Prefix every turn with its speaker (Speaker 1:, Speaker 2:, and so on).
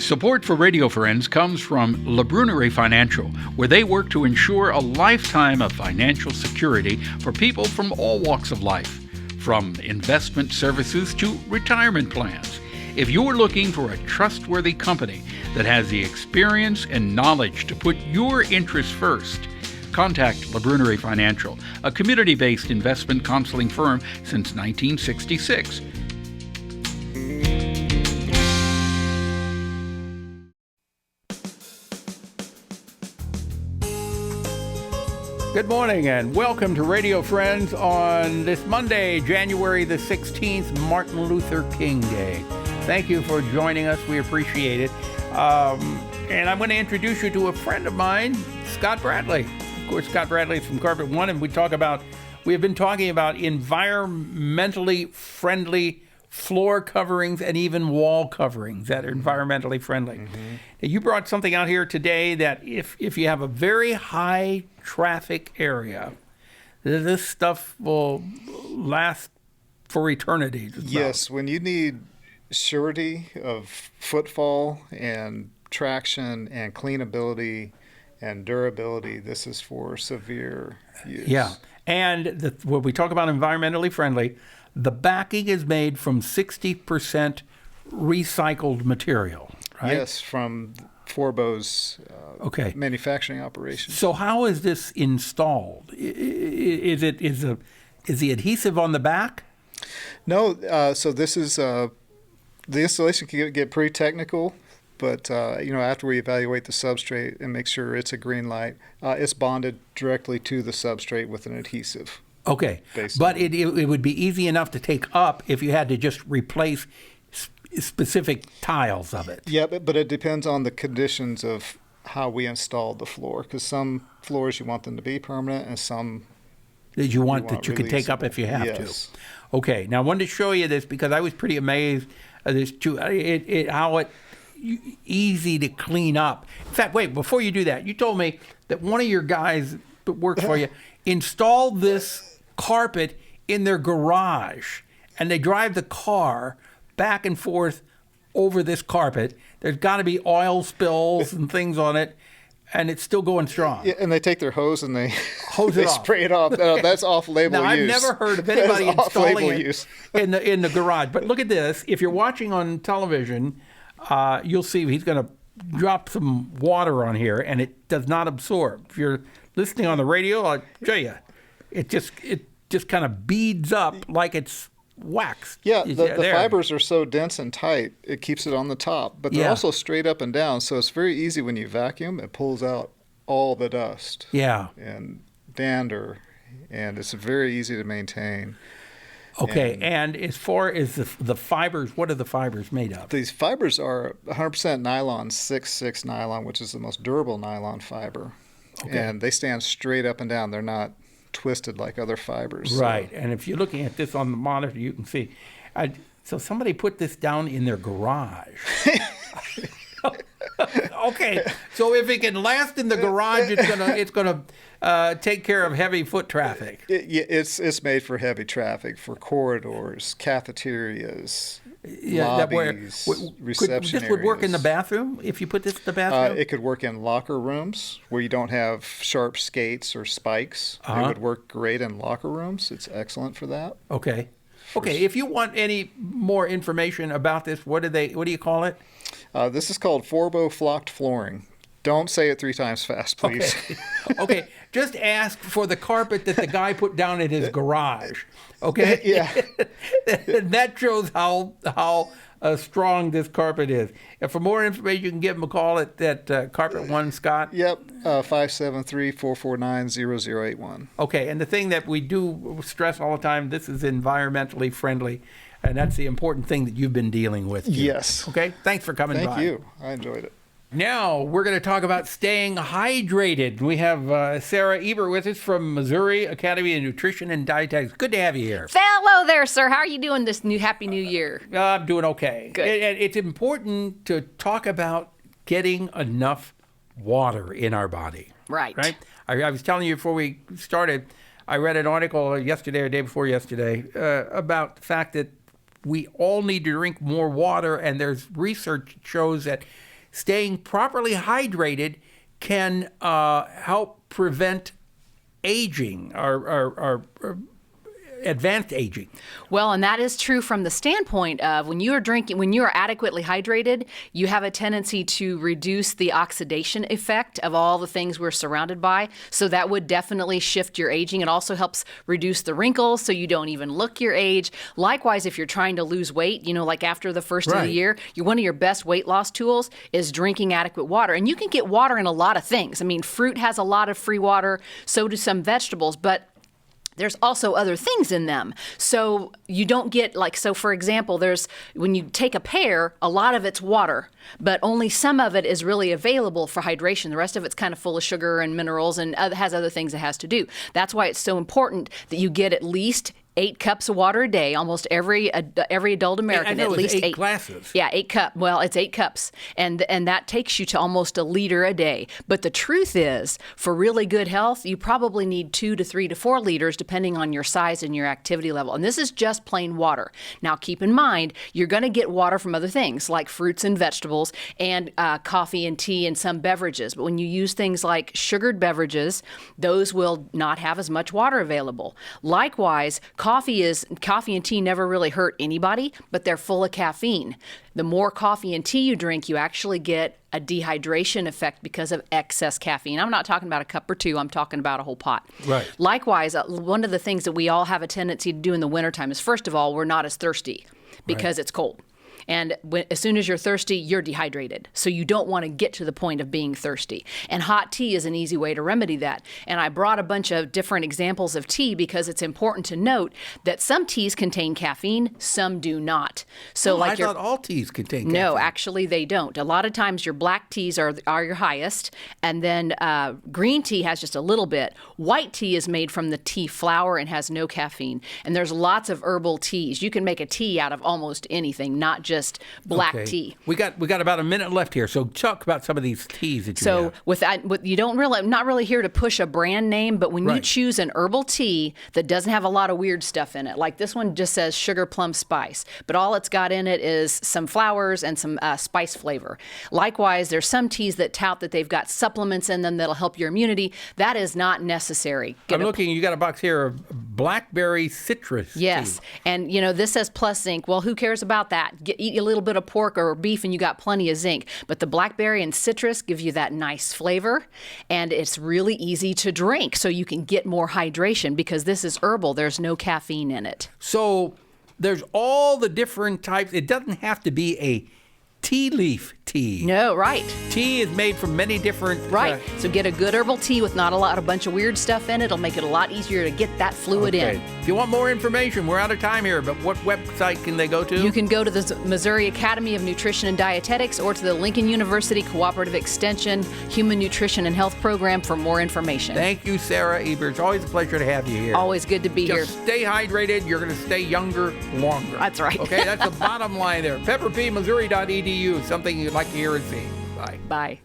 Speaker 1: Support for Radio Friends comes from Le Brunnery Financial, where they work to ensure a lifetime of financial security for people from all walks of life, from investment services to retirement plans. If you're looking for a trustworthy company that has the experience and knowledge to put your interests first, contact Le Brunnery Financial, a community-based investment counseling firm since 1966. Good morning and welcome to Radio Friends on this Monday, January the 16th, Martin Luther King Day. Thank you for joining us. We appreciate it. And I'm going to introduce you to a friend of mine, Scott Bradley. Of course, Scott Bradley is from Carpet One, and we have been talking about environmentally friendly floor coverings and even wall coverings that are environmentally friendly. Mm-hmm. You brought something out here today that if you have a very high traffic area, this stuff will last for eternity.
Speaker 2: Yes, when you need surety of footfall and traction and cleanability and durability, this is for severe use.
Speaker 1: Yeah, and when we talk about environmentally friendly, the backing is made from 60% recycled material, right?
Speaker 2: Yes, from Forbo's manufacturing operation.
Speaker 1: So how is this installed? Is the adhesive on the back?
Speaker 2: No, so this is the installation can get pretty technical, but after we evaluate the substrate and make sure it's a green light, it's bonded directly to the substrate with an adhesive.
Speaker 1: Okay, but it would be easy enough to take up if you had to just replace specific tiles of it.
Speaker 2: Yeah, but it depends on the conditions of how we installed the floor, because some floors you want them to be permanent and some
Speaker 1: that you can take up if you have to. Okay, now I wanted to show you this because I was pretty amazed at this too. How easy to clean up. In fact, wait, before you do that, you told me that one of your guys that works for you installed this carpet in their garage, and they drive the car back and forth over this carpet. There's got to be oil spills and things on it, and it's still going strong.
Speaker 2: Yeah, and they take their hose and they
Speaker 1: off.
Speaker 2: Spray it off. No, that's off-label use.
Speaker 1: Now, I've never heard of anybody installing it in the garage. But look at this. If you're watching on television, you'll see he's going to drop some water on here, and it does not absorb. If you're listening on the radio, I'll show you. It just kind of beads up like it's wax.
Speaker 2: Yeah, the fibers are so dense and tight, it keeps it on the top. But they're also straight up and down, so it's very easy when you vacuum. It pulls out all the dust and dander, and it's very easy to maintain.
Speaker 1: Okay, and as far as the fibers, what are the fibers made of?
Speaker 2: These fibers are 100% nylon, 6/6 nylon, which is the most durable nylon fiber. Okay. And they stand straight up and down. They're not twisted like other fibers.
Speaker 1: Right, and if you're looking at this on the monitor, you can see. So somebody put this down in their garage. Okay, so if it can last in the garage, it's gonna take care of heavy foot traffic.
Speaker 2: It's made for heavy traffic, for corridors, cafeterias, lobbies, reception
Speaker 1: this would work in the bathroom if you put this in the bathroom?
Speaker 2: It could work in locker rooms where you don't have sharp skates or spikes. It would work great in locker rooms. It's excellent for that.
Speaker 1: Okay. Okay, if you want any more information about this, what do you call it?
Speaker 2: This is called Forbo Flocked Flooring. Don't say it 3 times fast, please.
Speaker 1: Okay, just ask for the carpet that the guy put down in his garage. Okay?
Speaker 2: Yeah.
Speaker 1: That shows how strong this carpet is. And for more information, you can give him a call at Carpet One, Scott.
Speaker 2: Yep, 573-449-0081.
Speaker 1: Okay, and the thing that we do stress all the time, this is environmentally friendly, and that's the important thing that you've been dealing with.
Speaker 2: Yes.
Speaker 1: Okay, thanks for coming by.
Speaker 2: Thank you. I enjoyed it.
Speaker 1: Now, we're going to talk about staying hydrated. We have SARAH EBER with us from Missouri Academy of Nutrition and Dietetics. Good to have you here.
Speaker 3: Hello there, sir. How are you doing this Happy New Year?
Speaker 1: I'm doing okay.
Speaker 3: Good.
Speaker 1: It's important to talk about getting enough water in our body.
Speaker 3: Right.
Speaker 1: I was telling you before we started, I read an article yesterday or day before yesterday about the fact that we all need to drink more water, and there's research that shows that staying properly hydrated can help prevent aging or advanced aging.
Speaker 3: Well, and that is true from the standpoint of when you are adequately hydrated, you have a tendency to reduce the oxidation effect of all the things we're surrounded by. So that would definitely shift your aging. It also helps reduce the wrinkles so you don't even look your age. Likewise, if you're trying to lose weight, like after the first of the year, one of your best weight loss tools is drinking adequate water. And you can get water in a lot of things. I mean, fruit has a lot of free water, so do some vegetables, but there's also other things in them. So you don't get so for example, when you take a pear, a lot of it's water, but only some of it is really available for hydration. The rest of it's kind of full of sugar and minerals and has other things it has to do. That's why it's so important that you get at least 8 cups of water a day. Almost every adult American,
Speaker 1: I know
Speaker 3: at least
Speaker 1: 8 glasses.
Speaker 3: Yeah, 8 cups. Well, it's 8 cups, and that takes you to almost a liter a day. But the truth is, for really good health, you probably need 2 to 3 to 4 liters, depending on your size and your activity level. And this is just plain water. Now, keep in mind, you're going to get water from other things like fruits and vegetables, and coffee and tea and some beverages. But when you use things like sugared beverages, those will not have as much water available. Likewise, coffee and tea never really hurt anybody, but they're full of caffeine. The more coffee and tea you drink, you actually get a dehydration effect because of excess caffeine. I'm not talking about a cup or 2. I'm talking about a whole pot.
Speaker 1: Right.
Speaker 3: Likewise, one of the things that we all have a tendency to do in the wintertime is, first of all, we're not as thirsty because it's cold. And as soon as you're thirsty, you're dehydrated. So you don't want to get to the point of being thirsty. And hot tea is an easy way to remedy that. And I brought a bunch of different examples of tea because it's important to note that some teas contain caffeine, some do not. So
Speaker 1: I thought all teas contain caffeine.
Speaker 3: No, actually they don't. A lot of times your black teas are your highest, and then green tea has just a little bit. White tea is made from the tea flower and has no caffeine. And there's lots of herbal teas. You can make a tea out of almost anything, not just black tea.
Speaker 1: We got about a minute left here, so talk about some of these teas that you have.
Speaker 3: So you don't really, I'm not really here to push a brand name, but when you choose an herbal tea that doesn't have a lot of weird stuff in it, like this one just says sugar plum spice, but all it's got in it is some flowers and some spice flavor. Likewise, there's some teas that tout that they've got supplements in them that'll help your immunity. That is not necessary.
Speaker 1: I'm looking, you got a box here of blackberry citrus tea.
Speaker 3: And this says plus zinc. Well, who cares about that? Eat a little bit of pork or beef and you got plenty of zinc. But the blackberry and citrus give you that nice flavor, and it's really easy to drink, so you can get more hydration because this is herbal. There's no caffeine in it.
Speaker 1: So there's all the different types. It doesn't have to be a tea leaf tea.
Speaker 3: No, right.
Speaker 1: Tea is made from many different...
Speaker 3: Right. So get a good herbal tea with not a bunch of weird stuff in it. It'll make it a lot easier to get that fluid in.
Speaker 1: If you want more information, we're out of time here, but what website can they go to?
Speaker 3: You can go to the Missouri Academy of Nutrition and Dietetics or to the Lincoln University Cooperative Extension Human Nutrition and Health Program for more information.
Speaker 1: Thank you, Sarah Eber. It's always a pleasure to have you here.
Speaker 3: Always good to be here.
Speaker 1: Just stay hydrated. You're going to stay younger longer.
Speaker 3: That's right.
Speaker 1: Okay, that's the bottom line there. pepperpmissouri.edu, something you'd like to hear and see. Bye.
Speaker 3: Bye.